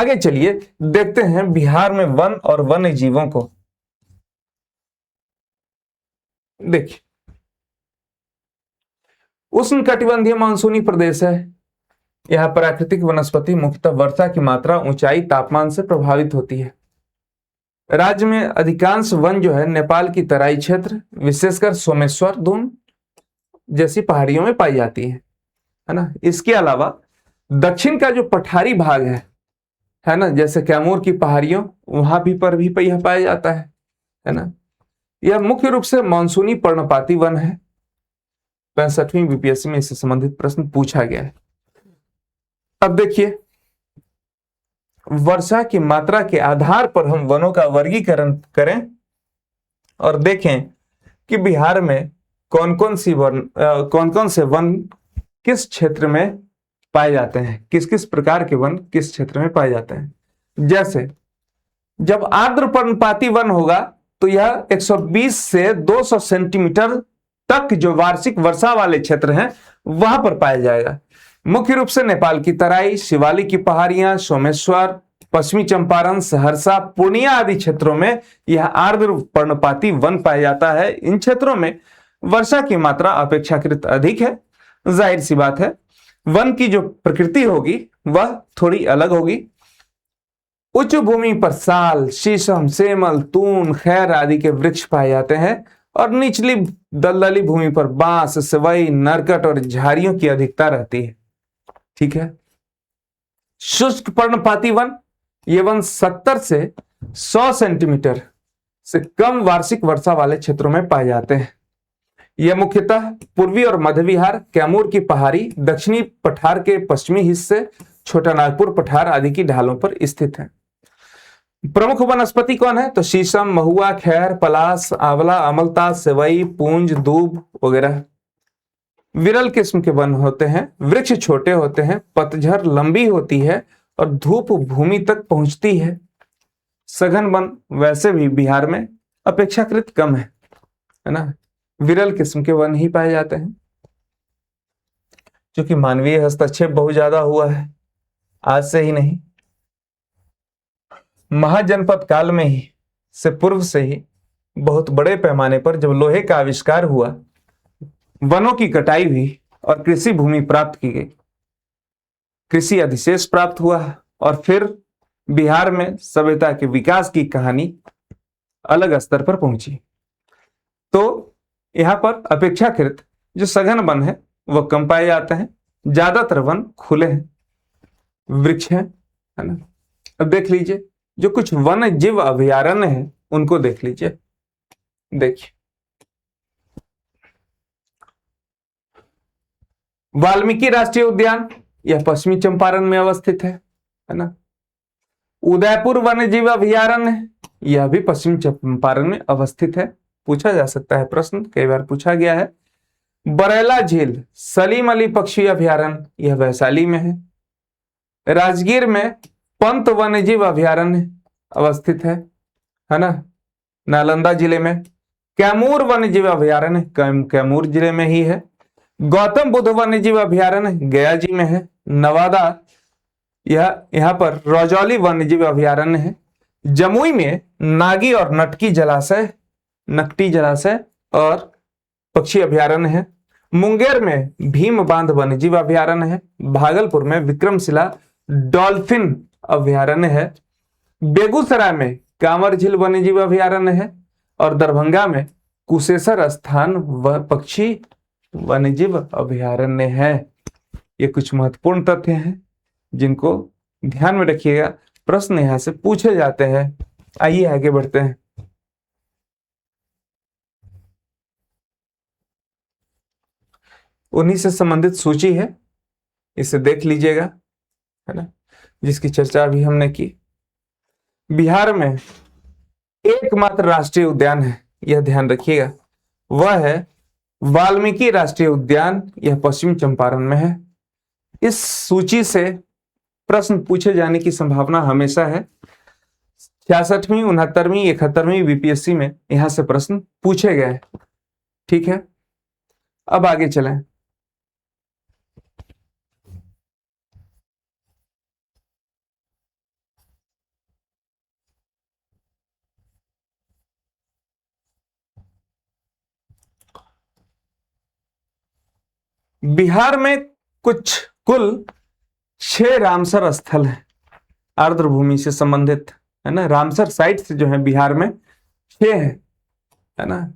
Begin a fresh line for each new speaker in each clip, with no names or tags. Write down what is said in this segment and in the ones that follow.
आगे चलिए देखते हैं बिहार में वन और वन्य जीवों को। देखिए, उष्णकटिबंधीय मानसूनी प्रदेश है। यह प्राकृतिक वनस्पति मुख्यतः वर्षा की मात्रा, ऊंचाई, तापमान से प्रभावित होती है। राज्य में अधिकांश वन जो है नेपाल की तराई क्षेत्र, विशेषकर सोमेश्वर दून जैसी पहाड़ियों में पाई जाती है ना। इसके अलावा दक्षिण का जो पठारी भाग है ना, जैसे कैमूर की पहाड़ियों, वहां भी यह पाया जाता है ना। यह मुख्य रूप से मानसूनी पर्णपाती वन है। 65वीं बीपीएससी में इससे संबंधित प्रश्न पूछा गया है। अब देखिए, वर्षा की मात्रा के आधार पर हम वनों का वर्गीकरण करें और देखें कि बिहार में कौन कौन से वन किस क्षेत्र में पाए जाते हैं, किस किस प्रकार के वन किस क्षेत्र में पाए जाते हैं। जैसे जब आर्द्र पर्णपाती वन होगा तो यह 120 से 200 सेंटीमीटर तक जो वार्षिक वर्षा वाले क्षेत्र हैं वहां पर पाया जाएगा। मुख्य रूप से नेपाल की तराई, शिवालिक की पहाड़ियां, सोमेश्वर, पश्चिमी चंपारण, सहरसा, पूर्णिया आदि क्षेत्रों में यह आर्द्र पर्णपाती वन पाया जाता है। इन क्षेत्रों में वर्षा की मात्रा अपेक्षाकृत अधिक है। जाहिर सी बात है, वन की जो प्रकृति होगी वह थोड़ी अलग होगी। उच्च भूमि पर साल, शीशम, सेमल, तून, खैर आदि के वृक्ष पाए जाते हैं और निचली दलदली भूमि पर बांस, सवई, नरकट और झाड़ियों की अधिकता रहती है। ठीक है। शुष्क पर्णपाती वन, ये वन 70 से 100 सेंटीमीटर से कम वार्षिक वर्षा वाले क्षेत्रों में पाए जाते हैं। यह मुख्यतः पूर्वी और मध्य बिहार, कैमूर की पहाड़ी, दक्षिणी पठार के पश्चिमी हिस्से, छोटा नागपुर पठार आदि की ढालों पर स्थित है। प्रमुख वनस्पति कौन है? तो शीशम, महुआ, खैर, पलास, आंवला, अमलतास, सेवई, पूंज, दूब वगैरह। विरल किस्म के वन होते हैं, वृक्ष छोटे होते हैं, पतझड़ लंबी होती है और धूप भूमि तक पहुंचती है। सघन वन वैसे भी बिहार में अपेक्षाकृत कम है ना। विरल किस्म के वन ही पाए जाते हैं। क्योंकि मानवीय हस्तक्षेप बहुत ज्यादा हुआ है, आज से ही नहीं, महाजनपद काल में ही से पूर्व से ही बहुत बड़े पैमाने पर जब लोहे का आविष्कार हुआ, वनों की कटाई हुई और कृषि भूमि प्राप्त की गई, कृषि अधिशेष प्राप्त हुआ और फिर बिहार में सभ्यता के विकास की कहानी अलग स्तर पर पहुंची। तो यहां पर अपेक्षाकृत जो सघन वन है वह कम पाए जाते हैं, ज्यादातर वन खुले हैं, वृक्ष है ना। अब देख लीजिए जो कुछ वन्य जीव अभयारण्य है उनको देख लीजिए। देखिए, वाल्मीकि राष्ट्रीय उद्यान, यह पश्चिमी चंपारण में अवस्थित है ना। उदयपुर वन्य जीव अभयारण्य, यह भी पश्चिम चंपारण में अवस्थित है। पूछा जा सकता है प्रश्न, कई बार पूछा गया है। बरेला झील सलीम अली पक्षी अभयारण्य, यह वैशाली में है। राजगीर में पंत वन्यजीव अभयारण्य अवस्थित है ना, नालंदा जिले में। कैमूर वन्यजीव अभयारण्य कैमूर जिले में ही है। गौतम बुद्ध वन्यजीव अभयारण्य गया जी में है। नवादा, यह यहाँ पर रजौली वन्यजीव अभयारण्य है। जमुई में नागी और नकटी जलाशय और पक्षी अभयारण्य है। मुंगेर में भीम बांध वन्यजीव अभयारण्य है। भागलपुर में विक्रमशिला डॉल्फिन अभयारण्य है। बेगूसराय में कांवर झील वन्यजीव अभयारण्य है और दरभंगा में कुशेश्वर स्थान व पक्षी वन्यजीव अभयारण्य है। ये कुछ महत्वपूर्ण तथ्य हैं जिनको ध्यान में रखिएगा, प्रश्न यहां से पूछे जाते हैं। आइए आगे बढ़ते हैं। उन्हीं से संबंधित सूची है, इसे देख लीजिएगा, है ना, जिसकी चर्चा अभी हमने की। बिहार में एकमात्र राष्ट्रीय उद्यान है, यह ध्यान रखिएगा, वह है वाल्मीकि राष्ट्रीय उद्यान, यह पश्चिम चंपारण में है। इस सूची से प्रश्न पूछे जाने की संभावना हमेशा है। 66वीं, 69वीं, 71वीं बीपीएससी में यहां से प्रश्न पूछे गए। ठीक है, अब आगे चलें। बिहार में कुल 6 रामसर स्थल है आर्द्र भूमि से संबंधित, है ना। रामसर साइट्स जो है बिहार में 6 है ना।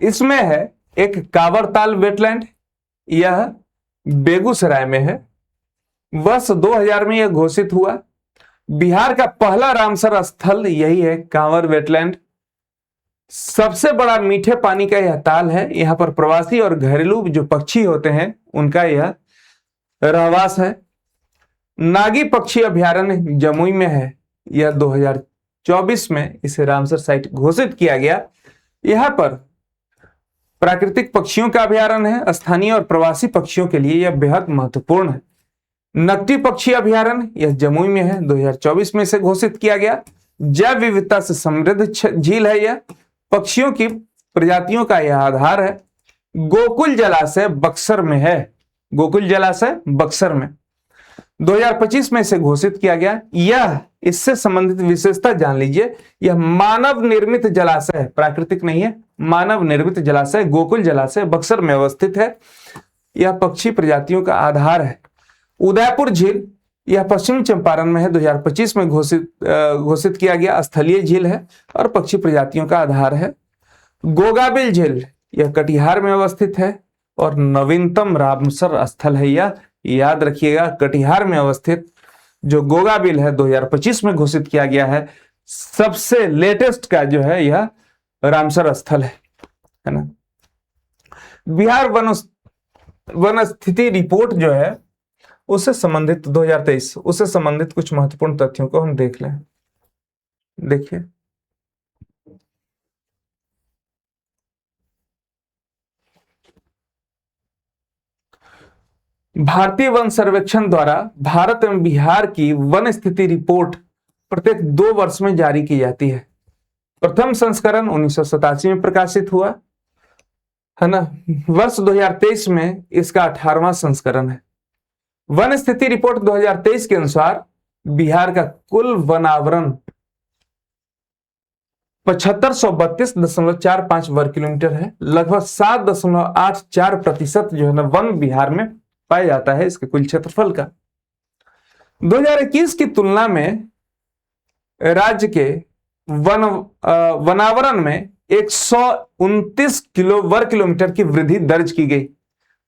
इसमें है एक कांवरताल वेटलैंड, यह बेगूसराय में है। वर्ष 2000 में यह घोषित हुआ। बिहार का पहला रामसर स्थल यही है, कांवर वेटलैंड। सबसे बड़ा मीठे पानी का यह ताल है। यहाँ पर प्रवासी और घरेलू जो पक्षी होते हैं उनका यह रहवास है। नागी पक्षी अभयारण्य जमुई में है। यह 2024 में इसे रामसर साइट घोषित किया गया। यहाँ पर प्राकृतिक पक्षियों का अभयारण्य है। स्थानीय और प्रवासी पक्षियों के लिए यह बेहद महत्वपूर्ण है। नकटी पक्षी अभयारण्य यह जमुई में है, 2024 में इसे घोषित किया गया। जैव विविधता से समृद्ध झील है यह। पक्षियों की प्रजातियों का यह आधार है। गोकुल जलाशय बक्सर में है। गोकुल जलाशय बक्सर में 2025 में इसे घोषित किया गया। यह इससे संबंधित विशेषता जान लीजिए, यह मानव निर्मित जलाशय है, प्राकृतिक नहीं है, मानव निर्मित जलाशय गोकुल जलाशय बक्सर में अवस्थित है। यह पक्षी प्रजातियों का आधार है। उदयपुर झील यह पश्चिम चंपारण में है, 2025 में घोषित किया गया। स्थलीय झील है और पक्षी प्रजातियों का आधार है। गोगाबिल झील यह कटिहार में अवस्थित है और नवीनतम रामसर स्थल है यह, याद रखिएगा। कटिहार में अवस्थित जो गोगाबिल है 2025 में घोषित किया गया है। सबसे लेटेस्ट का जो है यह रामसर स्थल है ना। बिहार वन स्थिति रिपोर्ट जो है उससे संबंधित 2023 उससे संबंधित कुछ महत्वपूर्ण तथ्यों को हम देख लें। देखिए, भारतीय वन सर्वेक्षण द्वारा भारत एवं बिहार की वन स्थिति रिपोर्ट प्रत्येक 2 वर्ष में जारी की जाती है। प्रथम संस्करण 1987 में प्रकाशित हुआ, है ना। वर्ष 2023 में इसका 18वां संस्करण है। वन स्थिति रिपोर्ट 2023 के अनुसार बिहार का कुल वनावरण 7532.45 वर्ग किलोमीटर है। लगभग 7.84% जो है ना वन बिहार में पाया जाता है इसके कुल क्षेत्रफल का। 2021 की तुलना में राज्य के वनावरण में 129 वर्ग किलोमीटर की वृद्धि दर्ज की गई।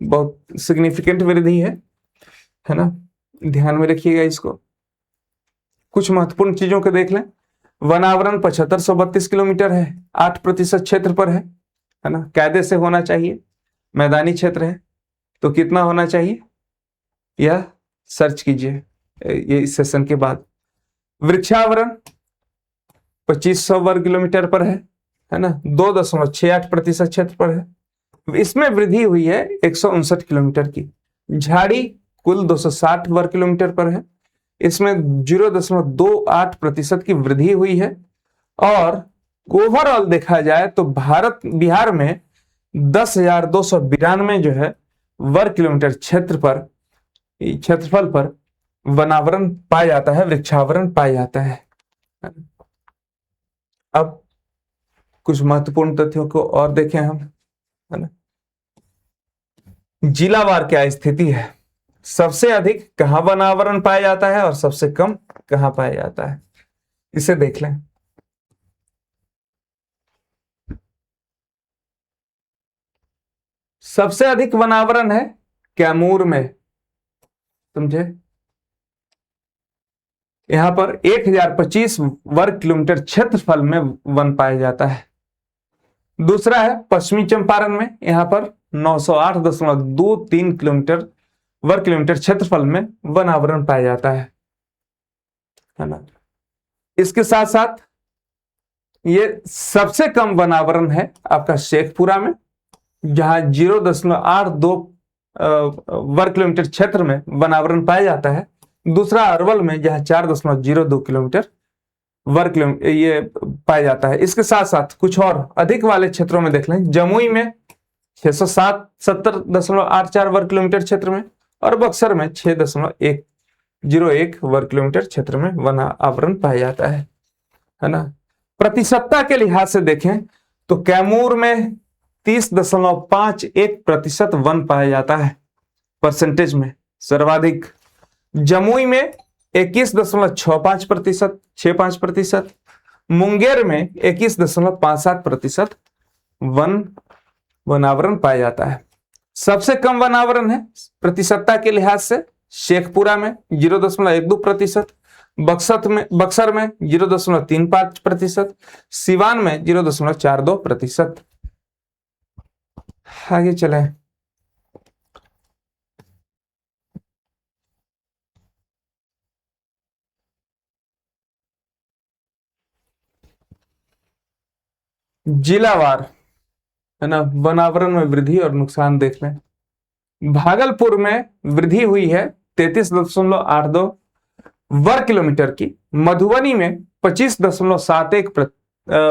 बहुत सिग्निफिकेंट वृद्धि है ना। ध्यान में रखिएगा इसको। कुछ महत्वपूर्ण चीजों को देख लें। वनावरण 7532 किलोमीटर है, 8% क्षेत्र पर है ना। कायदे से होना चाहिए। मैदानी क्षेत्र है तो कितना होना चाहिए यह सर्च कीजिए ये इस सेशन के बाद। वृक्षावरण 2500 वर्ग किलोमीटर पर है ना, 2.68% क्षेत्र पर है। इसमें वृद्धि हुई है 159 किलोमीटर की। झाड़ी कुल 260 वर्ग किलोमीटर पर है, इसमें 0.28% की वृद्धि हुई है। और ओवरऑल देखा जाए तो बिहार में 10,292 जो है वर्ग किलोमीटर क्षेत्रफल पर वनावरण पाया जाता है, वृक्षावरण पाया जाता है। अब कुछ महत्वपूर्ण तथ्यों को और देखें हम, है ना। जिलावार क्या स्थिति है, सबसे अधिक कहां वनावरण पाया जाता है और सबसे कम कहां पाया जाता है, इसे देख लें। सबसे अधिक वनावरण है कैमूर में, समझे। यहां पर 1025 वर्ग किलोमीटर क्षेत्रफल में वन पाया जाता है। दूसरा है पश्चिमी चंपारण में, यहां पर 908.23 वर्ग किलोमीटर क्षेत्रफल में वनावरण पाया जाता है ना। इसके साथ साथ ये सबसे कम वनावरण है आपका शेखपुरा में, जहां 0.82 वर्ग किलोमीटर क्षेत्र में वनावरण पाया जाता है। दूसरा अरवल में, जहां 4.02 किलोमीटर वर्ग किलोमीटर ये पाया जाता है। इसके साथ साथ कुछ और अधिक वाले क्षेत्रों में देख लें। जमुई में 670.84 वर्ग किलोमीटर क्षेत्र में और बक्सर में 6.101 वर्ग किलोमीटर क्षेत्र में वनावरण पाया जाता है ना। प्रतिशतता के लिहाज से देखें तो कैमूर में 30.51% वन पाया जाता है परसेंटेज में सर्वाधिक, जमुई में 21.65%, 65%, मुंगेर में 21.57% वनावरण पाया जाता है। सबसे कम वनावरण है प्रतिशतता के लिहाज से शेखपुरा में 0.12%, बक्सर में 0.35%, सिवान में 0.42%। आगे चले। जिलावार, है ना, वनावरण में वृद्धि और नुकसान देख लें। भागलपुर में वृद्धि हुई है 33.82 वर्ग किलोमीटर की, मधुबनी में 25.71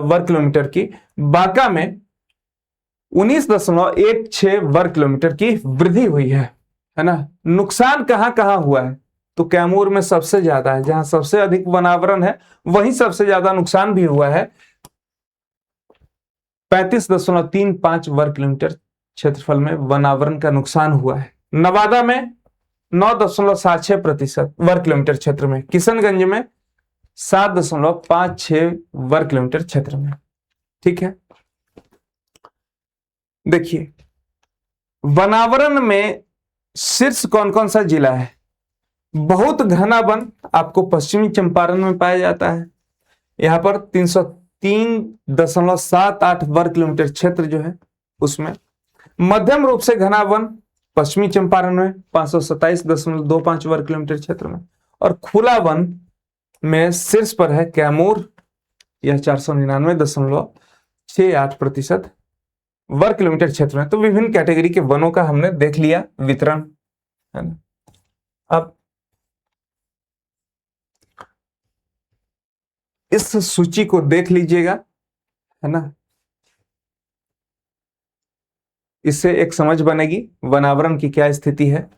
वर्ग किलोमीटर की, बांका में 19.16 वर्ग किलोमीटर की वृद्धि हुई है ना। नुकसान कहां कहां हुआ है? तो कैमूर में सबसे ज्यादा है, जहां सबसे अधिक वनावरण है वहीं सबसे ज्यादा नुकसान भी हुआ है। 35.35 वर्ग किलोमीटर क्षेत्रफल में वनावरण का नुकसान हुआ है। नवादा में 9.76% वर्ग किलोमीटर क्षेत्र में, किशनगंज में 7.56 वर्ग किलोमीटर क्षेत्र में। ठीक है, देखिए वनावरण में शीर्ष कौन कौन सा जिला है? बहुत घना वन आपको पश्चिमी चंपारण में पाया जाता है, यहां पर 303.78 वर्ग किलोमीटर क्षेत्र जो है उसमें। मध्यम रूप से घना वन पश्चिमी चंपारण में 527.25 वर्ग किलोमीटर क्षेत्र में, और खुला वन में शीर्ष पर है कैमूर, यह 499.68% वर्ग किलोमीटर क्षेत्र में। तो विभिन्न कैटेगरी के वनों का हमने देख लिया वितरण, है ना। अब इस सूची को देख लीजिएगा, है ना, इससे एक समझ बनेगी वनावरण की क्या स्थिति है,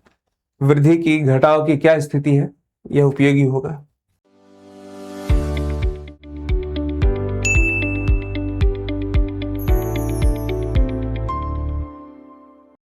वृद्धि की घटाव की क्या स्थिति है, यह उपयोगी होगा।